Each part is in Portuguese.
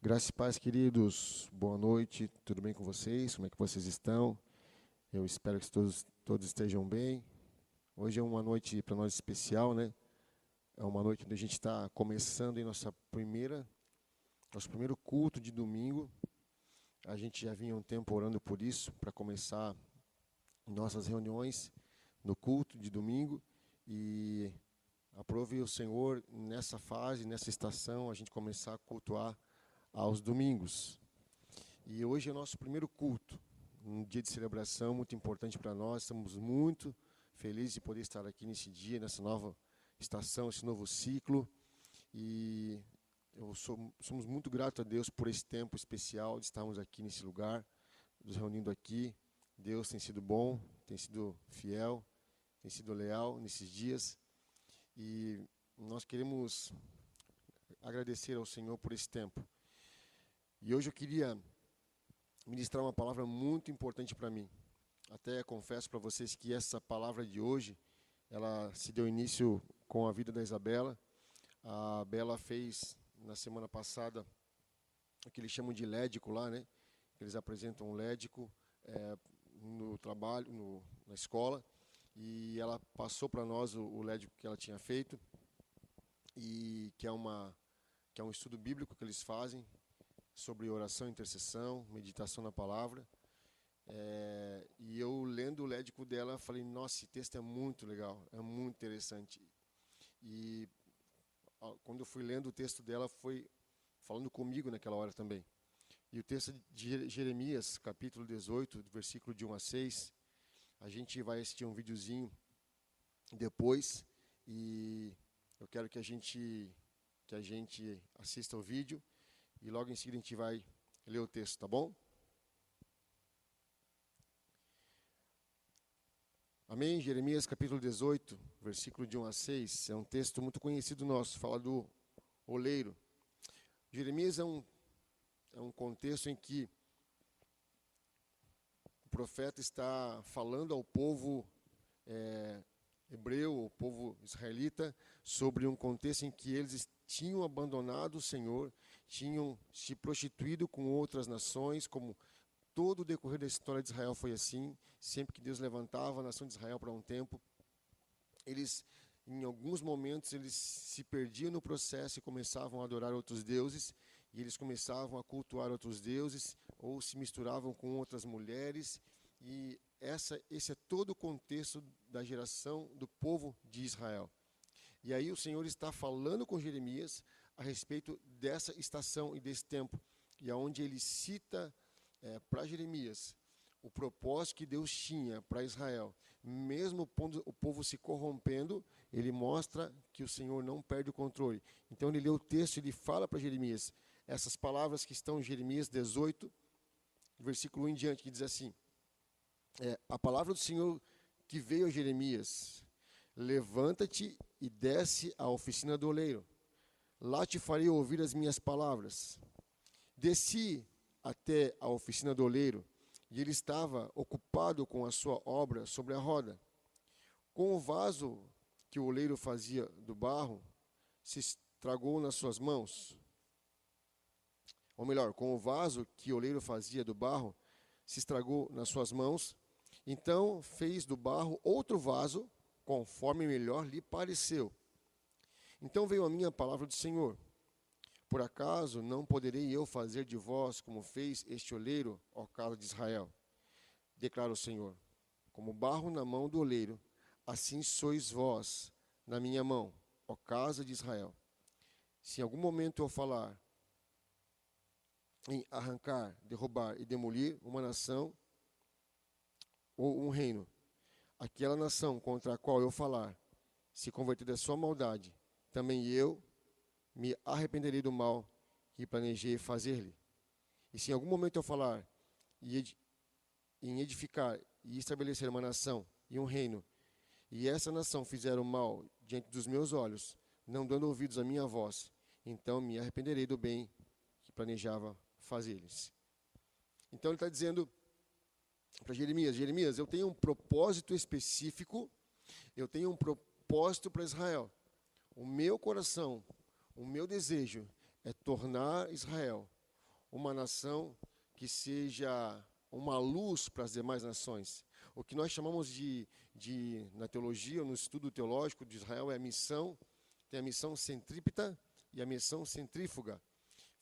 Graças e paz, queridos. Boa noite. Tudo bem com vocês? Como é que vocês estão? Eu espero que todos estejam bem. Hoje é uma noite para nós especial, né? É uma noite onde a gente está começando em nosso primeiro culto de domingo. A gente já vinha um tempo orando por isso, para começar nossas reuniões no culto de domingo. E aprove o Senhor nessa fase, nessa estação, a gente começar a cultuar aos domingos. E hoje é o nosso primeiro culto, um dia de celebração muito importante para nós. Estamos muito felizes de poder estar aqui nesse dia, nessa nova estação, esse novo ciclo. E somos muito gratos a Deus por esse tempo especial de estarmos aqui nesse lugar, nos reunindo aqui. Deus tem sido bom, tem sido fiel, tem sido leal nesses dias. E nós queremos agradecer ao Senhor por esse tempo. E hoje eu queria ministrar uma palavra muito importante para mim. Até confesso para vocês que essa palavra de hoje, ela se deu início com a vida da Isabela. A Bela fez, na semana passada, o que eles chamam de lédico lá, né? Eles apresentam um lédico no trabalho, na escola. E ela passou para nós o lédico que ela tinha feito, e que é um estudo bíblico que eles fazem, sobre oração, intercessão, meditação na palavra. E eu, lendo o lédico dela, falei, nossa, esse texto é muito legal, é muito interessante. E quando eu fui lendo o texto dela, foi falando comigo naquela hora também. E o texto de Jeremias, capítulo 18, versículo de 1 a 6, a gente vai assistir um videozinho depois, e eu quero que a gente assista o vídeo. E logo em seguida a gente vai ler o texto, tá bom? Amém? Jeremias capítulo 18, versículo de 1 a 6. É um texto muito conhecido nosso, fala do oleiro. Jeremias é um contexto em que o profeta está falando ao povo hebreu, o povo israelita, sobre um contexto em que eles tinham abandonado o Senhor, tinham se prostituído com outras nações, como todo o decorrer da história de Israel foi assim. Sempre que Deus levantava a nação de Israel para um tempo, em alguns momentos, eles se perdiam no processo e começavam a adorar outros deuses, e eles começavam a cultuar outros deuses, ou se misturavam com outras mulheres, e esse é todo o contexto da geração do povo de Israel. E aí o Senhor está falando com Jeremias a respeito dessa estação e desse tempo, e aonde ele cita para Jeremias o propósito que Deus tinha para Israel. Mesmo o povo se corrompendo, ele mostra que o Senhor não perde o controle. Então ele lê o texto e ele fala para Jeremias essas palavras que estão em Jeremias 18, versículo 1 em diante, que diz assim: a palavra do Senhor que veio a Jeremias: levanta-te e desce à oficina do oleiro. Lá te farei ouvir as minhas palavras. Desci até a oficina do oleiro, e ele estava ocupado com a sua obra sobre a roda. Com o vaso que o oleiro fazia do barro, se estragou nas suas mãos. Ou melhor, com o vaso que o oleiro fazia do barro, se estragou nas suas mãos. Então fez do barro outro vaso, conforme melhor lhe pareceu. Então veio a minha palavra do Senhor: por acaso não poderei eu fazer de vós como fez este oleiro, ó casa de Israel? Declara o Senhor: como barro na mão do oleiro, assim sois vós na minha mão, ó casa de Israel. Se em algum momento eu falar em arrancar, derrubar e demolir uma nação ou um reino, aquela nação contra a qual eu falar se converter da sua maldade, também eu me arrependerei do mal que planejei fazer-lhe. E se em algum momento eu falar em edificar e estabelecer uma nação e um reino, e essa nação fizer o mal diante dos meus olhos, não dando ouvidos à minha voz, então me arrependerei do bem que planejava fazer-lhes. Então ele está dizendo para Jeremias: Jeremias, eu tenho um propósito específico, eu tenho um propósito para Israel. O meu coração, o meu desejo é tornar Israel uma nação que seja uma luz para as demais nações. O que nós chamamos na teologia, no estudo teológico de Israel, é a missão. Tem a missão centrípeta e a missão centrífuga.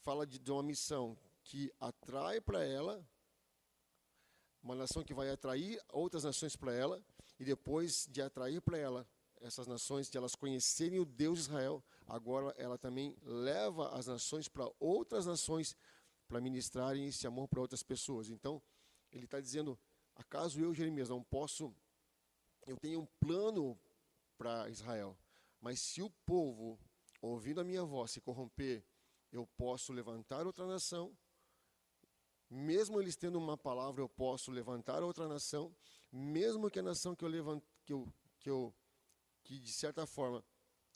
Fala de uma missão que atrai para ela, uma nação que vai atrair outras nações para ela, e depois de atrair para ela essas nações, de elas conhecerem o Deus de Israel, agora ela também leva as nações para outras nações para ministrarem esse amor para outras pessoas. Então, ele está dizendo, acaso eu, Jeremias, não posso, eu tenho um plano para Israel, mas se o povo, ouvindo a minha voz, se corromper, eu posso levantar outra nação, mesmo eles tendo uma palavra, eu posso levantar outra nação, mesmo que a nação que eu levanto, que de certa forma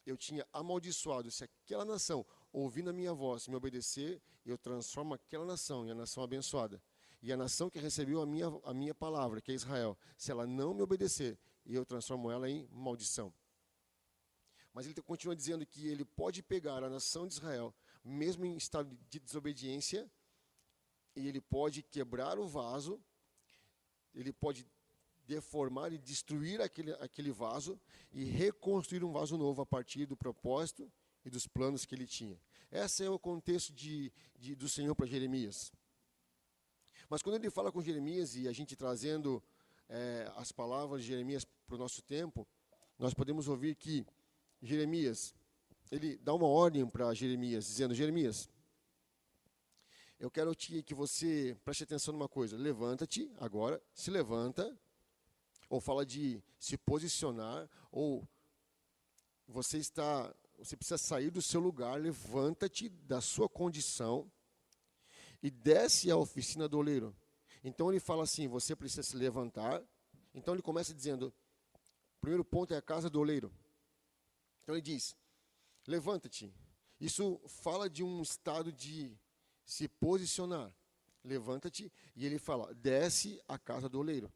eu tinha amaldiçoado, se aquela nação, ouvindo a minha voz, me obedecer, eu transformo aquela nação em a nação abençoada. E a nação que recebeu a minha palavra, que é Israel, se ela não me obedecer, eu transformo ela em maldição. Mas ele continua dizendo que ele pode pegar a nação de Israel, mesmo em estado de desobediência, e ele pode quebrar o vaso, ele pode deformar e destruir aquele vaso e reconstruir um vaso novo a partir do propósito e dos planos que ele tinha. Esse é o contexto do Senhor para Jeremias. Mas quando ele fala com Jeremias, e a gente trazendo as palavras de Jeremias para o nosso tempo, nós podemos ouvir que Jeremias, ele dá uma ordem para Jeremias, dizendo, Jeremias, eu quero que você preste atenção numa coisa, levanta-te agora, se levanta, ou fala de se posicionar, ou você precisa sair do seu lugar, levanta-te da sua condição e desce à oficina do oleiro. Então ele fala assim, você precisa se levantar. Então ele começa dizendo, o primeiro ponto é a casa do oleiro. Então ele diz, levanta-te. Isso fala de um estado de se posicionar. Levanta-te, e ele fala, desce à casa do oleiro.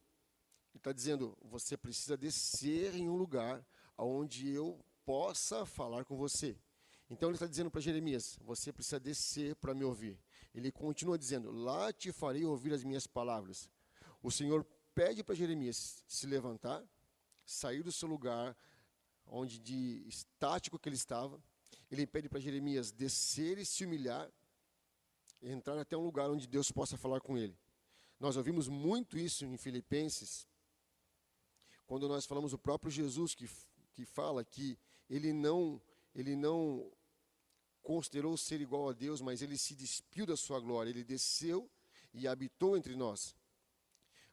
Ele está dizendo, você precisa descer em um lugar onde eu possa falar com você. Então ele está dizendo para Jeremias, você precisa descer para me ouvir. Ele continua dizendo, lá te farei ouvir as minhas palavras. O Senhor pede para Jeremias se levantar, sair do seu lugar onde de estático que ele estava. Ele pede para Jeremias descer e se humilhar, entrar até um lugar onde Deus possa falar com ele. Nós ouvimos muito isso em Filipenses, quando nós falamos o próprio Jesus que fala que ele não considerou ser igual a Deus, mas ele se despiu da sua glória, ele desceu e habitou entre nós.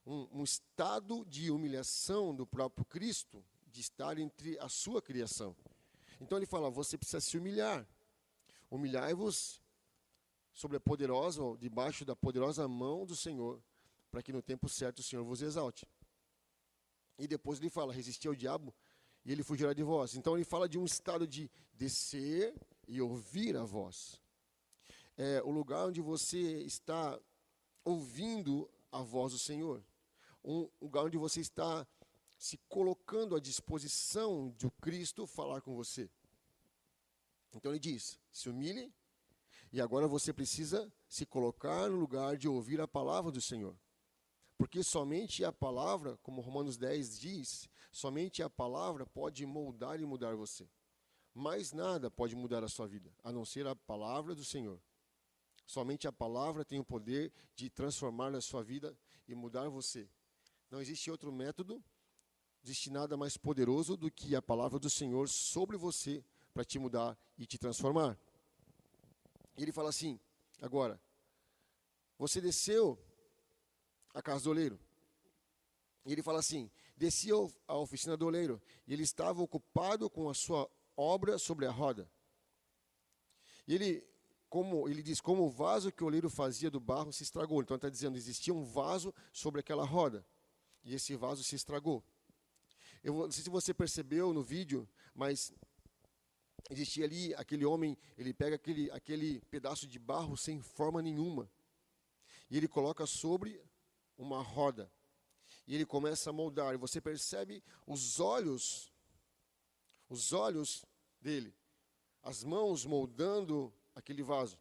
Um estado de humilhação do próprio Cristo, de estar entre a sua criação. Então ele fala, você precisa se humilhar. Humilhai-vos debaixo da poderosa mão do Senhor, para que no tempo certo o Senhor vos exalte. E depois ele fala, resistir ao diabo e ele fugirá de vós. Então ele fala de um estado de descer e ouvir a voz. É o lugar onde você está ouvindo a voz do Senhor. Um lugar onde você está se colocando à disposição de Cristo falar com você. Então ele diz, se humilhe, e agora você precisa se colocar no lugar de ouvir a palavra do Senhor. Porque somente a palavra, como Romanos 10 diz, somente a palavra pode moldar e mudar você. Mais nada pode mudar a sua vida, a não ser a palavra do Senhor. Somente a palavra tem o poder de transformar a sua vida e mudar você. Não existe outro método, existe nada mais poderoso do que a palavra do Senhor sobre você para te mudar e te transformar. E ele fala assim, agora, você desceu à casa do oleiro. E ele fala assim, desci à oficina do oleiro, e ele estava ocupado com a sua obra sobre a roda. E ele diz, como o vaso que o oleiro fazia do barro se estragou. Então ele está dizendo, existia um vaso sobre aquela roda, e esse vaso se estragou. Eu não sei se você percebeu no vídeo, mas existia ali aquele homem, ele pega aquele pedaço de barro sem forma nenhuma, e ele coloca sobre uma roda, e ele começa a moldar, e você percebe os olhos dele, as mãos moldando aquele vaso.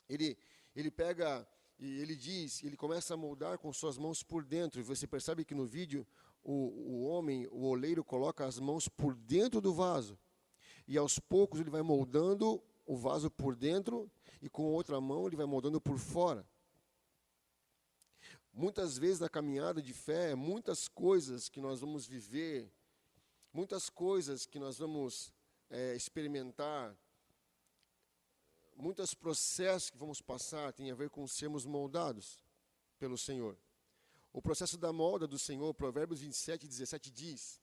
Ele ele pega e ele começa a moldar com suas mãos por dentro. E você percebe que no vídeo o oleiro coloca as mãos por dentro do vaso. E aos poucos ele vai moldando o vaso por dentro e com outra mão ele vai moldando por fora. Muitas vezes na caminhada de fé, muitas coisas que nós vamos viver, muitas coisas que nós vamos experimentar, muitos processos que vamos passar tem a ver com sermos moldados pelo Senhor. O processo da molda do Senhor, Provérbios 27:17 diz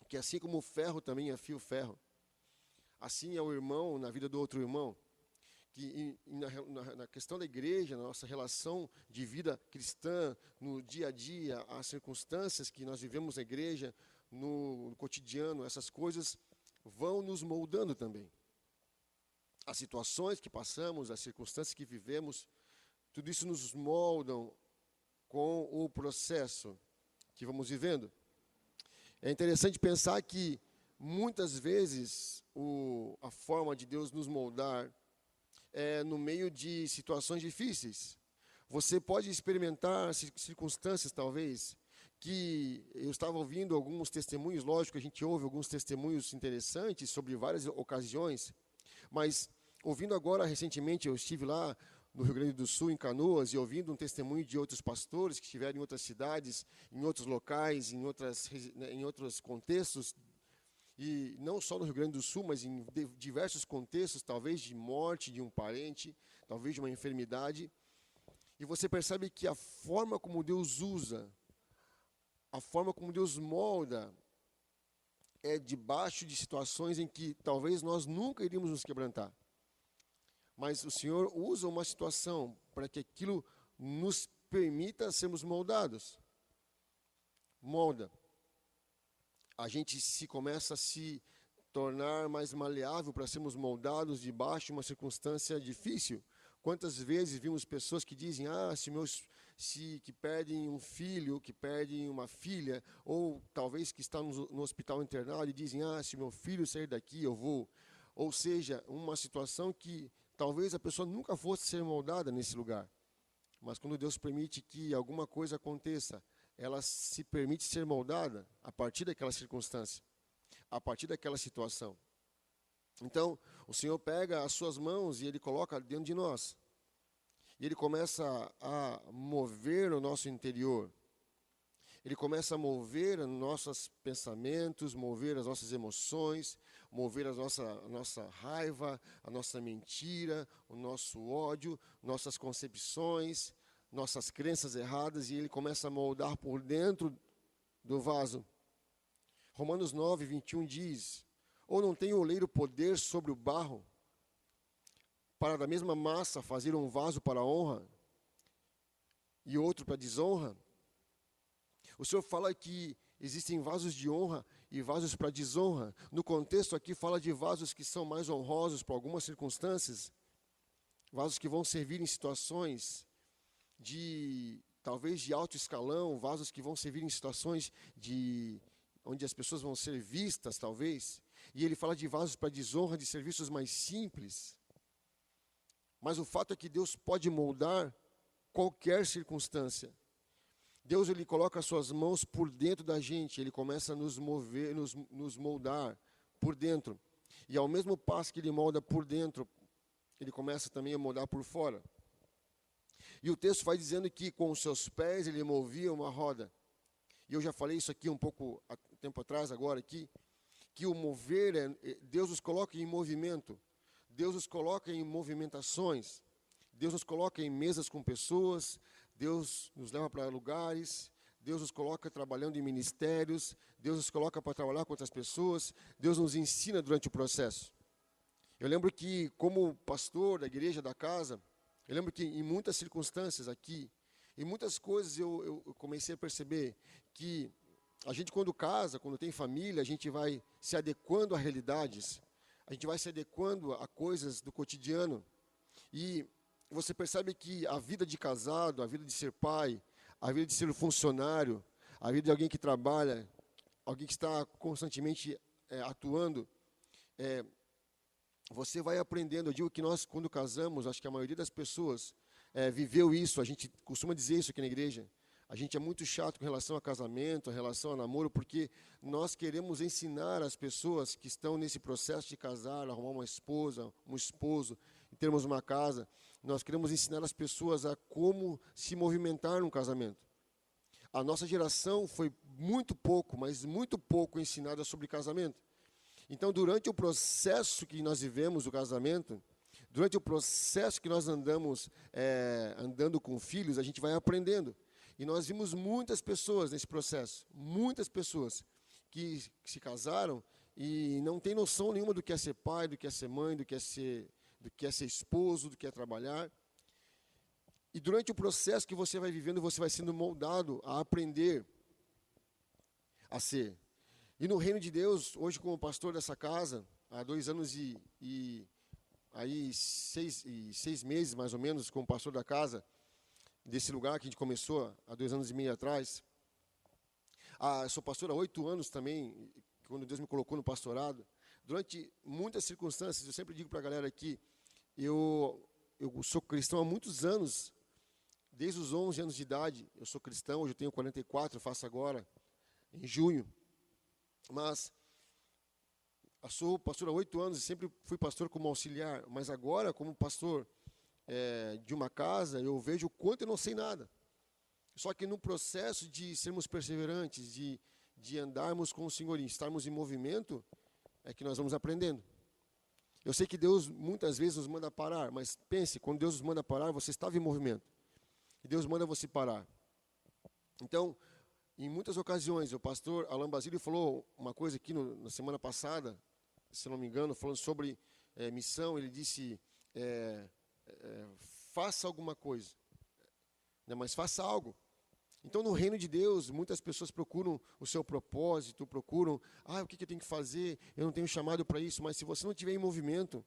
que assim como o ferro também afia o ferro, assim é o irmão na vida do outro irmão. Que na questão da igreja, na nossa relação de vida cristã, no dia a dia, as circunstâncias que nós vivemos na igreja, no cotidiano, essas coisas vão nos moldando também. As situações que passamos, as circunstâncias que vivemos, tudo isso nos moldam com o processo que vamos vivendo. É interessante pensar que muitas vezes a forma de Deus nos moldar é no meio de situações difíceis. Você pode experimentar circunstâncias, talvez, que eu estava ouvindo alguns testemunhos, lógico que a gente ouve alguns testemunhos interessantes sobre várias ocasiões, mas ouvindo agora, recentemente, eu estive lá no Rio Grande do Sul, em Canoas, e ouvindo um testemunho de outros pastores que estiveram em outras cidades, em outros locais, em outros contextos, e não só no Rio Grande do Sul, mas em diversos contextos, talvez de morte de um parente, talvez de uma enfermidade. E você percebe que a forma como Deus usa, a forma como Deus molda, é debaixo de situações em que talvez nós nunca iríamos nos quebrantar. Mas o Senhor usa uma situação para que aquilo nos permita sermos moldados. Molda. A gente começa a se tornar mais maleável para sermos moldados debaixo de uma circunstância difícil. Quantas vezes vimos pessoas que dizem, que perdem um filho, que perdem uma filha, ou talvez que está no hospital internado e dizem, se meu filho sair daqui, eu vou. Ou seja, uma situação que talvez a pessoa nunca fosse ser moldada nesse lugar. Mas quando Deus permite que alguma coisa aconteça, ela se permite ser moldada a partir daquela circunstância, a partir daquela situação. Então, o Senhor pega as suas mãos e Ele coloca dentro de nós. E Ele começa a mover o nosso interior. Ele começa a mover os nossos pensamentos, mover as nossas emoções, mover a nossa raiva, a nossa mentira, o nosso ódio, nossas concepções, nossas crenças erradas, e Ele começa a moldar por dentro do vaso. Romanos 9:21 diz, ou não tem o oleiro poder sobre o barro, para da mesma massa fazer um vaso para a honra e outro para a desonra? O Senhor fala que existem vasos de honra e vasos para desonra. No contexto aqui fala de vasos que são mais honrosos para algumas circunstâncias, vasos que vão servir em situações talvez de alto escalão, vasos que vão servir em situações onde as pessoas vão ser vistas, talvez. E ele fala de vasos para desonra, de serviços mais simples. Mas o fato é que Deus pode moldar qualquer circunstância. Deus, Ele coloca as suas mãos por dentro da gente, Ele começa a nos mover, nos moldar por dentro. E ao mesmo passo que Ele molda por dentro, Ele começa também a moldar por fora. E o texto vai dizendo que com os seus pés Ele movia uma roda. E eu já falei isso aqui um pouco tempo atrás, agora aqui, que o mover, Deus nos coloca em movimento, Deus nos coloca em movimentações, Deus nos coloca em mesas com pessoas, Deus nos leva para lugares, Deus nos coloca trabalhando em ministérios, Deus nos coloca para trabalhar com outras pessoas, Deus nos ensina durante o processo. Eu lembro que, como pastor da igreja, da casa, eu lembro que em muitas circunstâncias aqui, em muitas coisas eu comecei a perceber que a gente, quando casa, quando tem família, a gente vai se adequando a realidades, a gente vai se adequando a coisas do cotidiano. E você percebe que a vida de casado, a vida de ser pai, a vida de ser funcionário, a vida de alguém que trabalha, alguém que está constantemente atuando, você vai aprendendo. Eu digo que nós, quando casamos, acho que a maioria das pessoas viveu isso. A gente costuma dizer isso aqui na igreja. A gente é muito chato com relação a casamento, em relação a namoro, porque nós queremos ensinar as pessoas que estão nesse processo de casar, arrumar uma esposa, um esposo, e termos uma casa. Nós queremos ensinar as pessoas a como se movimentar num casamento. A nossa geração foi muito pouco, mas muito pouco ensinada sobre casamento. Então, durante o processo que nós vivemos o casamento, durante o processo que nós andando com filhos, a gente vai aprendendo. E nós vimos muitas pessoas nesse processo, muitas pessoas que se casaram e não têm noção nenhuma do que é ser pai, do que é ser mãe, do que é ser esposo, do que é trabalhar. E durante o processo que você vai vivendo, você vai sendo moldado a aprender a ser. E no reino de Deus, hoje como pastor dessa casa, há 2 anos e aí 6 meses mais ou menos como pastor da casa, desse lugar que a gente começou há 2 anos e meio atrás. Eu sou pastor há 8 anos também, quando Deus me colocou no pastorado. Durante muitas circunstâncias, eu sempre digo para a galera aqui, eu sou cristão há muitos anos, desde os 11 anos de idade, eu sou cristão, hoje eu tenho 44, faço agora, em junho. Mas eu sou pastor há 8 anos e sempre fui pastor como auxiliar, mas agora, como pastor de uma casa, eu vejo o quanto eu não sei nada. Só que no processo de sermos perseverantes, de andarmos com o Senhor e estarmos em movimento, é que nós vamos aprendendo. Eu sei que Deus muitas vezes nos manda parar, mas pense, quando Deus nos manda parar, você estava em movimento. E Deus manda você parar. Então, em muitas ocasiões, o pastor Alain Basílio falou uma coisa aqui na semana passada, se não me engano, falando sobre missão. Ele disse, faça alguma coisa, né, mas faça algo. Então, no reino de Deus, muitas pessoas procuram o seu propósito, procuram, o que eu tenho que fazer? Eu não tenho chamado para isso. Mas se você não estiver em movimento,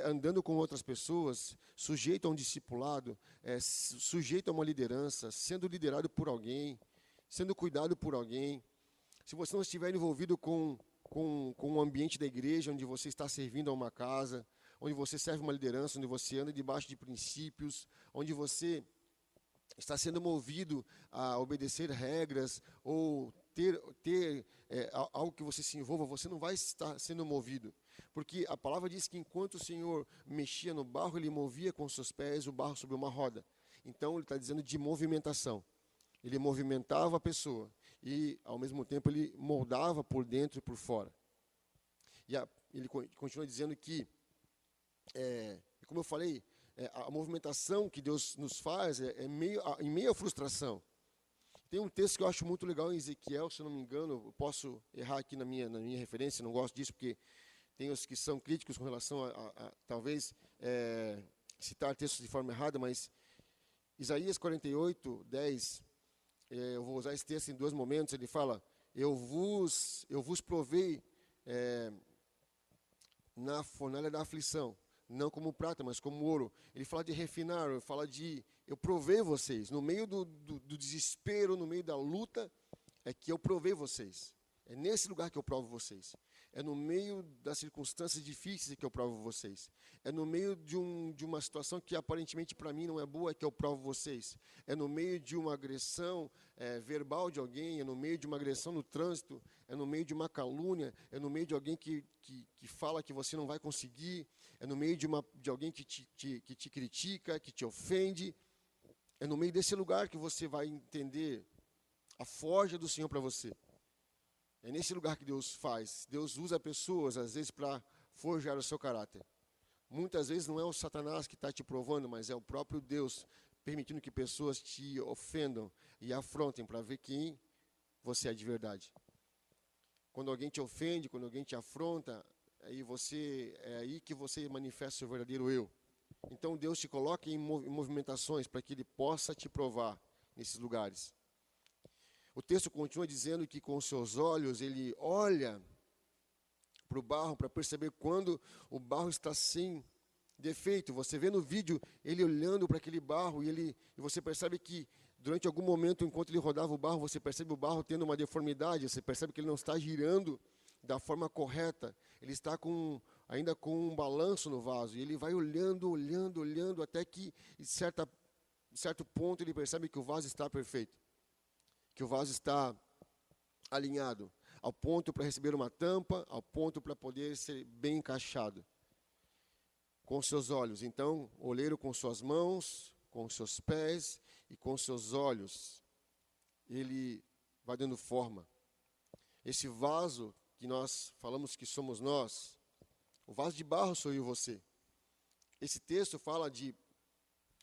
andando com outras pessoas, sujeito a um discipulado, sujeito a uma liderança, sendo liderado por alguém, sendo cuidado por alguém, se você não estiver envolvido com o ambiente da igreja, onde você está servindo a uma casa, onde você serve uma liderança, onde você anda debaixo de princípios, onde você está sendo movido a obedecer regras ou ter algo que você se envolva, você não vai estar sendo movido. Porque a palavra diz que enquanto o Senhor mexia no barro, Ele movia com seus pés o barro sobre uma roda. Então, Ele está dizendo de movimentação. Ele movimentava a pessoa e, ao mesmo tempo, Ele moldava por dentro e por fora. E ele continua dizendo que, como eu falei, a movimentação que Deus nos faz em meio à frustração. Tem um texto que eu acho muito legal em Ezequiel, se eu não me engano, eu posso errar aqui na minha referência, não gosto disso, porque tem os que são críticos com relação a talvez, citar textos de forma errada, mas Isaías 48, 10, eu vou usar esse texto em 2 momentos, ele fala, eu vos provei na fornalha da aflição, não como prata, mas como ouro. Ele fala de refinar, ele fala eu provei vocês. No meio do desespero, no meio da luta, é que eu provei vocês. É nesse lugar que eu provo vocês. É no meio das circunstâncias difíceis que eu provo vocês. É no meio de uma situação que aparentemente para mim não é boa que eu provo vocês. É no meio de uma agressão verbal de alguém, é no meio de uma agressão no trânsito, é no meio de uma calúnia, é no meio de alguém que fala que você não vai conseguir, é no meio de alguém que te critica, que te ofende. É no meio desse lugar que você vai entender a forja do Senhor para você. É nesse lugar que Deus faz. Deus usa pessoas, às vezes, para forjar o seu caráter. Muitas vezes não é o Satanás que está te provando, mas é o próprio Deus permitindo que pessoas te ofendam e afrontem para ver quem você é de verdade. Quando alguém te ofende, quando alguém te afronta, é aí que você manifesta o seu verdadeiro eu. Então Deus te coloca em movimentações para que Ele possa te provar nesses lugares. O texto continua dizendo que com os seus olhos Ele olha para o barro para perceber quando o barro está sem defeito. Você vê no vídeo Ele olhando para aquele barro e você percebe que durante algum momento, enquanto Ele rodava o barro, você percebe o barro tendo uma deformidade, você percebe que ele não está girando da forma correta. Ele está com ainda com um balanço no vaso. E ele vai olhando, olhando, olhando, até que, em certo ponto, ele percebe que o vaso está perfeito, que o vaso está alinhado, ao ponto para receber uma tampa, ao ponto para poder ser bem encaixado com seus olhos. Então, oleiro com suas mãos, com seus pés e com seus olhos, ele vai dando forma. Esse vaso que nós falamos que somos nós, o vaso de barro sou eu e você. Esse texto fala de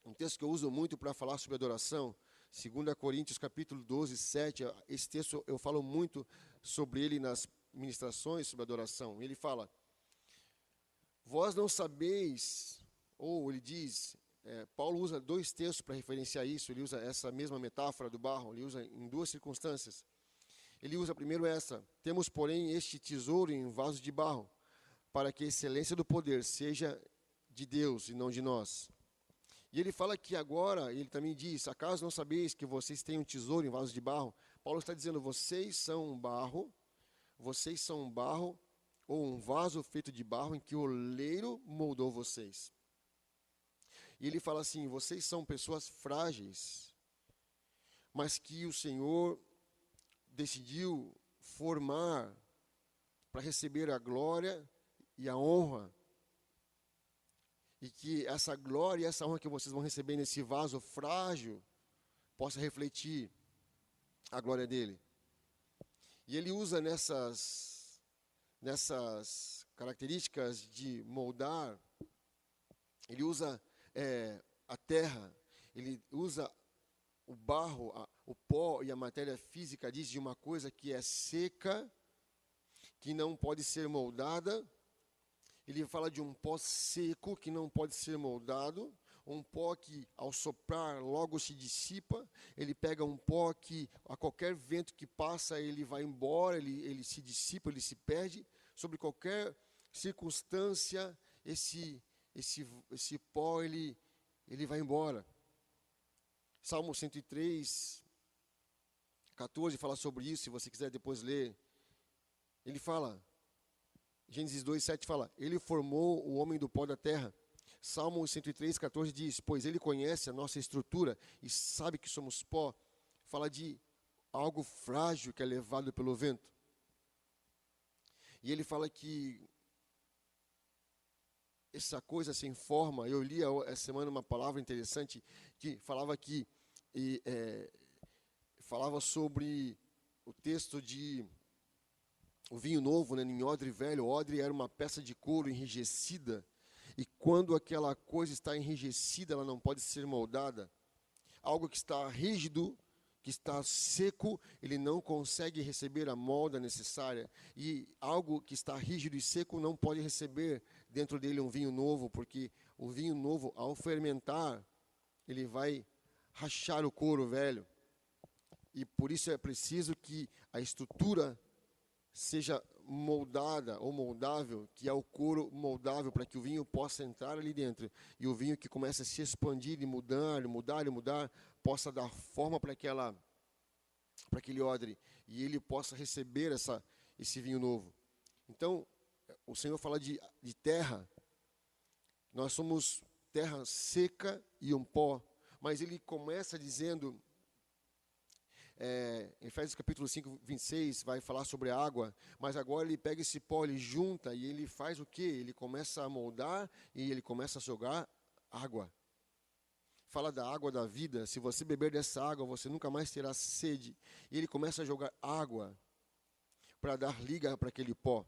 um texto que eu uso muito para falar sobre adoração, 2 Coríntios capítulo 12, 7. Esse texto eu falo muito sobre ele nas ministrações sobre adoração. Ele fala: vós não sabeis, ou ele diz, Paulo usa dois textos para referenciar isso. Ele usa essa mesma metáfora do barro, ele usa em duas circunstâncias. Ele usa primeiro essa: temos, porém, este tesouro em vasos de barro, para que a excelência do poder seja de Deus e não de nós. E ele fala que agora, ele também diz: acaso não sabeis que vocês têm um tesouro em vasos de barro? Paulo está dizendo: vocês são um barro, ou um vaso feito de barro em que o oleiro moldou vocês. E ele fala assim: vocês são pessoas frágeis, mas que o Senhor decidiu formar para receber a glória e a honra. E que essa glória e essa honra que vocês vão receber nesse vaso frágil possa refletir a glória dele. E ele usa nessas características de moldar, ele usa a terra, ele usa o barro, o pó e a matéria física, diz, de uma coisa que é seca, que não pode ser moldada. Ele fala de um pó seco que não pode ser moldado, um pó que ao soprar logo se dissipa. Ele pega um pó que a qualquer vento que passa ele vai embora, ele se dissipa, ele se perde. Sobre qualquer circunstância esse pó ele vai embora. Salmo 103, 14 fala sobre isso, se você quiser depois ler. Ele fala, Gênesis 2, 7 fala: ele formou o homem do pó da terra. Salmo 103, 14 diz: pois ele conhece a nossa estrutura e sabe que somos pó. Fala de algo frágil que é levado pelo vento. E ele fala que essa coisa sem forma. Eu li essa semana uma palavra interessante que falava falava sobre o texto de o vinho novo, né, em odre velho. O odre era uma peça de couro enrijecida, e quando aquela coisa está enrijecida, ela não pode ser moldada. Algo que está rígido, que está seco, ele não consegue receber a molda necessária. E algo que está rígido e seco não pode receber dentro dele um vinho novo, porque o vinho novo, ao fermentar, ele vai rachar o couro velho. E por isso é preciso que a estrutura seja moldada ou moldável, que é o couro moldável, para que o vinho possa entrar ali dentro. E o vinho que começa a se expandir e mudar, possa dar forma para aquele odre, e ele possa receber esse vinho novo. Então, o Senhor fala de terra. Nós somos terra seca e um pó. Mas ele começa dizendo, em Efésios capítulo 5, 26, vai falar sobre a água, mas agora ele pega esse pó, ele junta, e ele faz o quê? Ele começa a moldar e ele começa a jogar água. Fala da água da vida. Se você beber dessa água, você nunca mais terá sede. E ele começa a jogar água para dar liga para aquele pó.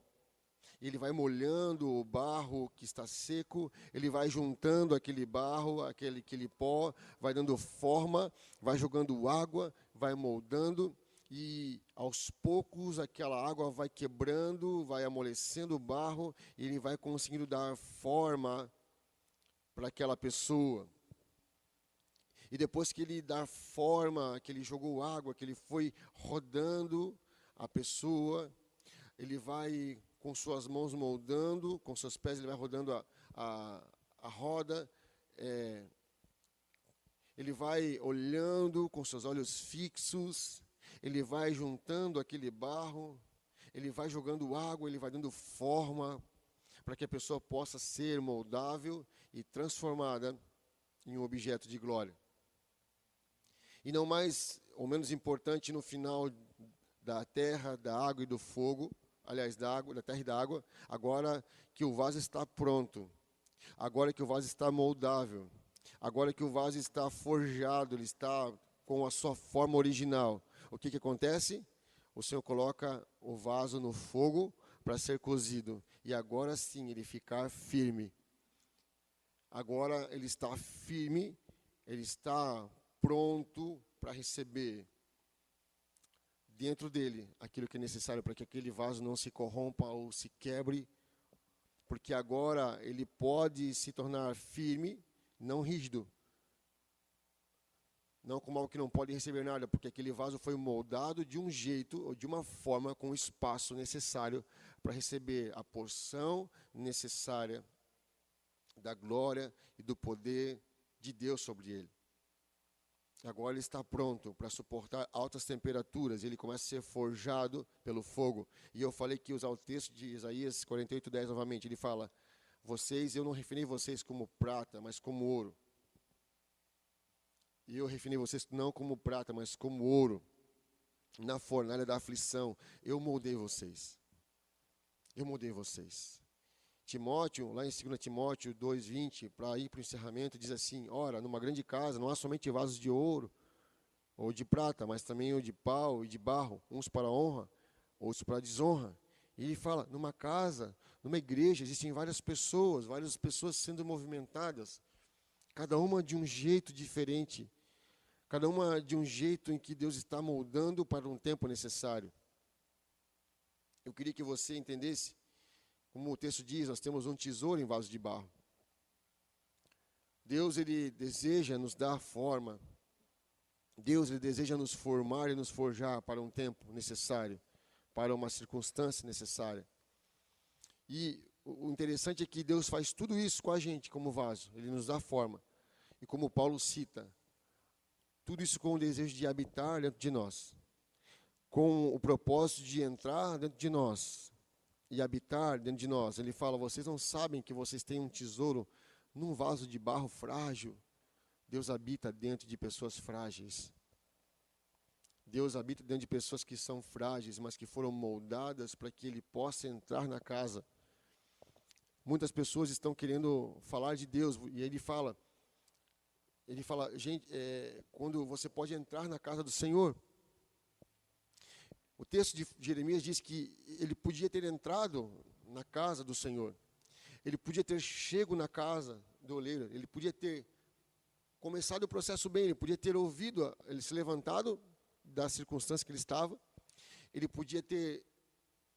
Ele vai molhando o barro que está seco, ele vai juntando aquele barro, aquele pó, vai dando forma, vai jogando água, vai moldando, e aos poucos aquela água vai quebrando, vai amolecendo o barro, e ele vai conseguindo dar forma para aquela pessoa. E depois que ele dá forma, que ele jogou água, que ele foi rodando a pessoa, ele vai com suas mãos moldando, com seus pés ele vai rodando a roda, ele vai olhando com seus olhos fixos, ele vai juntando aquele barro, ele vai jogando água, ele vai dando forma, para que a pessoa possa ser moldável e transformada em um objeto de glória. E não mais ou menos importante, no final da terra, da água e do fogo, aliás, da terra e da água, agora que o vaso está pronto, agora que o vaso está moldável, agora que o vaso está forjado, ele está com a sua forma original, o que acontece? O Senhor coloca o vaso no fogo para ser cozido, e agora sim ele ficar firme. Agora ele está firme, ele está pronto para receber dentro dele aquilo que é necessário para que aquele vaso não se corrompa ou se quebre, porque agora ele pode se tornar firme, não rígido, não como algo que não pode receber nada, porque aquele vaso foi moldado de um jeito ou de uma forma com o espaço necessário para receber a porção necessária da glória e do poder de Deus sobre ele. Agora ele está pronto para suportar altas temperaturas, ele começa a ser forjado pelo fogo. E eu falei que usar o texto de Isaías 48:10 novamente, ele fala: eu não refinei vocês como prata, mas como ouro. E eu refinei vocês não como prata, mas como ouro. Na fornalha da aflição, eu moldei vocês. Eu moldei vocês. Timóteo, lá em 2 Timóteo 2:20, para ir para o encerramento, diz assim: ora, numa grande casa não há somente vasos de ouro ou de prata, mas também o de pau e de barro, uns para honra, outros para desonra. E ele fala, numa casa, numa igreja, existem várias pessoas sendo movimentadas, cada uma de um jeito diferente, cada uma de um jeito em que Deus está moldando para um tempo necessário. Eu queria que você entendesse, como o texto diz, nós temos um tesouro em vaso de barro. Deus, ele deseja nos dar forma. Deus, ele deseja nos formar e nos forjar para um tempo necessário, para uma circunstância necessária. E o interessante é que Deus faz tudo isso com a gente, como vaso. Ele nos dá forma. E como Paulo cita, tudo isso com o desejo de habitar dentro de nós, com o propósito de entrar dentro de nós e habitar dentro de nós. Ele fala, vocês não sabem que vocês têm um tesouro num vaso de barro frágil. Deus habita dentro de pessoas frágeis. Deus habita dentro de pessoas que são frágeis, mas que foram moldadas para que Ele possa entrar na casa. Muitas pessoas estão querendo falar de Deus, e Ele fala, gente, quando você pode entrar na casa do Senhor. O texto de Jeremias diz que ele podia ter entrado na casa do Senhor. Ele podia ter chego na casa do oleiro. Ele podia ter começado o processo bem. Ele podia ter ouvido, ele se levantado da circunstância que ele estava. Ele podia ter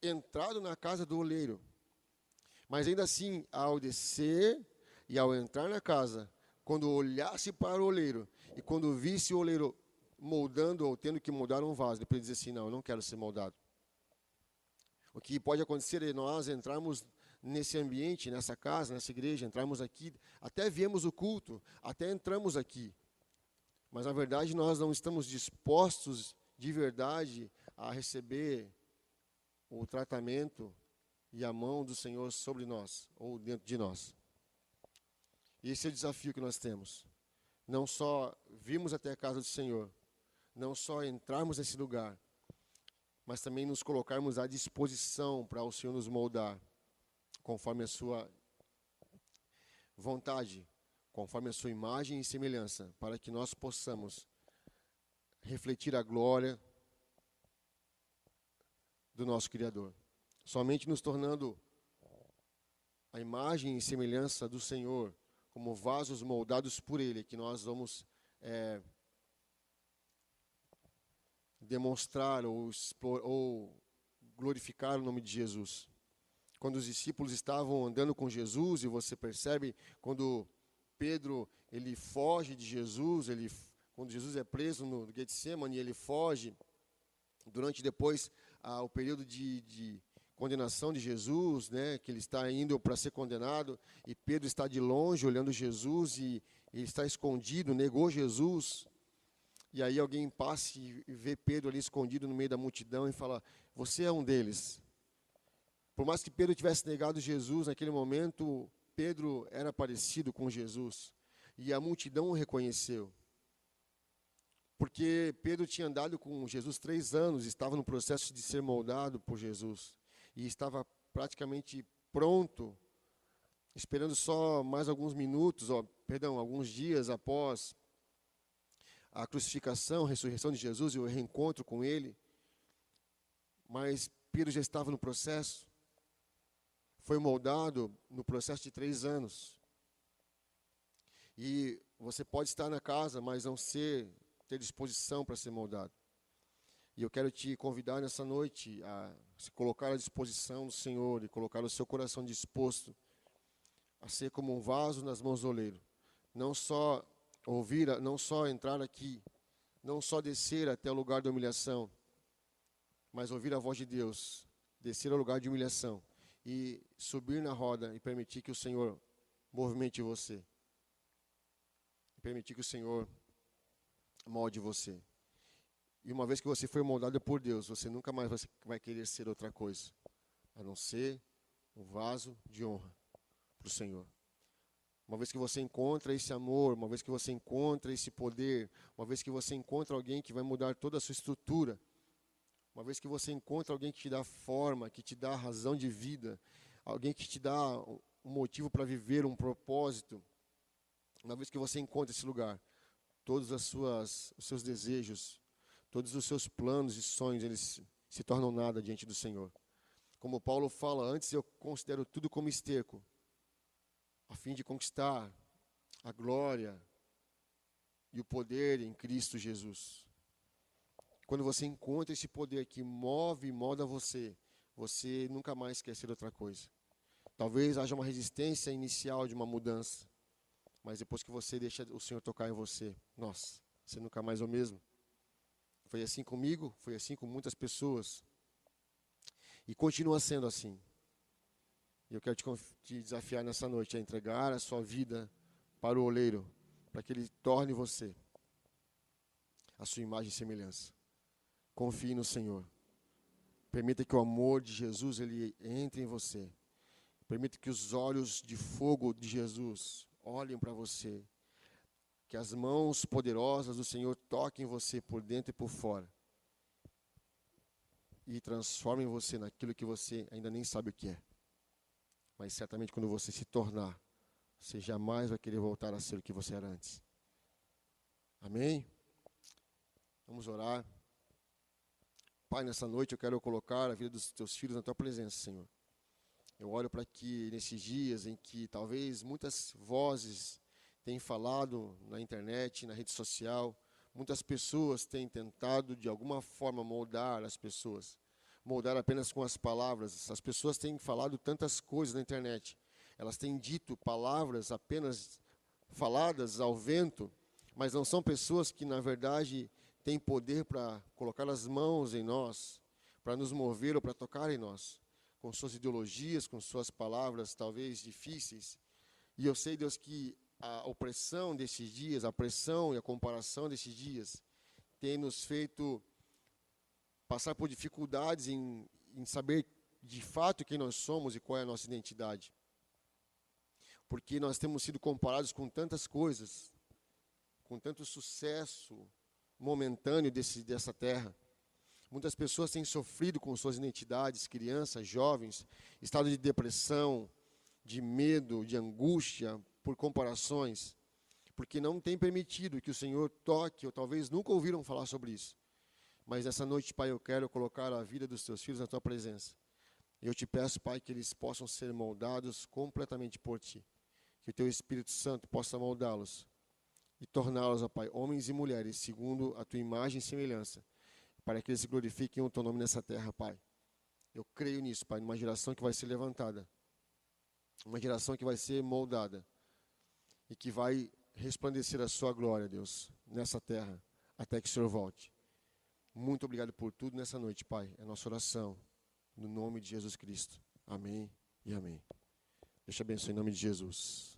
entrado na casa do oleiro. Mas ainda assim, ao descer e ao entrar na casa, quando olhasse para o oleiro e quando visse o oleiro moldando ou tendo que moldar um vaso, depois dizer assim, não, eu não quero ser moldado. O que pode acontecer é nós entrarmos nesse ambiente, nessa casa, nessa igreja, entrarmos aqui, até viemos o culto, até entramos aqui. Mas, na verdade, nós não estamos dispostos de verdade a receber o tratamento e a mão do Senhor sobre nós, ou dentro de nós. E esse é o desafio que nós temos. Não só virmos até a casa do Senhor, não só entrarmos nesse lugar, mas também nos colocarmos à disposição para o Senhor nos moldar, conforme a sua vontade, conforme a sua imagem e semelhança, para que nós possamos refletir a glória do nosso Criador. Somente nos tornando a imagem e semelhança do Senhor, como vasos moldados por Ele, que nós vamos demonstrar ou glorificar o nome de Jesus. Quando os discípulos estavam andando com Jesus, e você percebe, quando Pedro ele foge de Jesus, quando Jesus é preso no Getsemane, ele foge, durante depois o período de condenação de Jesus, né, que ele está indo para ser condenado, e Pedro está de longe olhando Jesus, e ele está escondido, negou Jesus. E aí alguém passa e vê Pedro ali escondido no meio da multidão e fala, você é um deles. Por mais que Pedro tivesse negado Jesus, naquele momento, Pedro era parecido com Jesus. E a multidão o reconheceu. Porque Pedro tinha andado com Jesus 3 anos, estava no processo de ser moldado por Jesus. E estava praticamente pronto, esperando só mais alguns minutos, alguns dias após a crucificação, a ressurreição de Jesus e o reencontro com ele. Mas Pedro já estava no processo. Foi moldado no processo de 3 anos. E você pode estar na casa, mas não ter disposição para ser moldado. E eu quero te convidar nessa noite a se colocar à disposição do Senhor e colocar o seu coração disposto a ser como um vaso nas mãos do oleiro. Não só não só entrar aqui, não só descer até o lugar da humilhação, mas ouvir a voz de Deus, descer ao lugar de humilhação e subir na roda e permitir que o Senhor movimente você. Permitir que o Senhor molde você. E uma vez que você foi moldado por Deus, você nunca mais vai querer ser outra coisa, a não ser um vaso de honra para o Senhor. Uma vez que você encontra esse amor, uma vez que você encontra esse poder, uma vez que você encontra alguém que vai mudar toda a sua estrutura, uma vez que você encontra alguém que te dá forma, que te dá razão de vida, alguém que te dá um motivo para viver, um propósito, uma vez que você encontra esse lugar, todos os seus desejos, todos os seus planos e sonhos, eles se tornam nada diante do Senhor. Como Paulo fala, antes eu considero tudo como esterco, a fim de conquistar a glória e o poder em Cristo Jesus. Quando você encontra esse poder que move e molda você, você nunca mais quer ser outra coisa. Talvez haja uma resistência inicial de uma mudança, mas depois que você deixa o Senhor tocar em você, nossa, você nunca mais é o mesmo. Foi assim comigo, foi assim com muitas pessoas. E continua sendo assim. E eu quero te desafiar nessa noite a entregar a sua vida para o oleiro, para que ele torne você a sua imagem e semelhança. Confie no Senhor. Permita que o amor de Jesus ele entre em você. Permita que os olhos de fogo de Jesus olhem para você. Que as mãos poderosas do Senhor toquem você por dentro e por fora. E transformem você naquilo que você ainda nem sabe o que é. Mas certamente quando você se tornar, você jamais vai querer voltar a ser o que você era antes. Amém? Vamos orar. Pai, nessa noite eu quero colocar a vida dos teus filhos na tua presença, Senhor. Eu oro para que nesses dias em que talvez muitas vozes têm falado na internet, na rede social, muitas pessoas têm tentado de alguma forma moldar as pessoas. Moldar apenas com as palavras. As pessoas têm falado tantas coisas na internet. Elas têm dito palavras apenas faladas ao vento, mas não são pessoas que, na verdade, têm poder para colocar as mãos em nós, para nos mover ou para tocar em nós, com suas ideologias, com suas palavras talvez difíceis. E eu sei, Deus, que a opressão desses dias, a pressão e a comparação desses dias, tem nos feito passar por dificuldades em saber de fato quem nós somos e qual é a nossa identidade. Porque nós temos sido comparados com tantas coisas, com tanto sucesso momentâneo dessa terra. Muitas pessoas têm sofrido com suas identidades, crianças, jovens, estado de depressão, de medo, de angústia, por comparações, porque não tem permitido que o Senhor toque, ou talvez nunca ouviram falar sobre isso. Mas essa noite, Pai, eu quero colocar a vida dos teus filhos na tua presença. Eu te peço, Pai, que eles possam ser moldados completamente por ti. Que o teu Espírito Santo possa moldá-los e torná-los, ó Pai, homens e mulheres, segundo a tua imagem e semelhança, para que eles se glorifiquem o teu nome nessa terra, Pai. Eu creio nisso, Pai, numa geração que vai ser levantada, uma geração que vai ser moldada e que vai resplandecer a sua glória, Deus, nessa terra, até que o Senhor volte. Muito obrigado por tudo nessa noite, Pai. É a nossa oração, no nome de Jesus Cristo. Amém e amém. Deus te abençoe em nome de Jesus.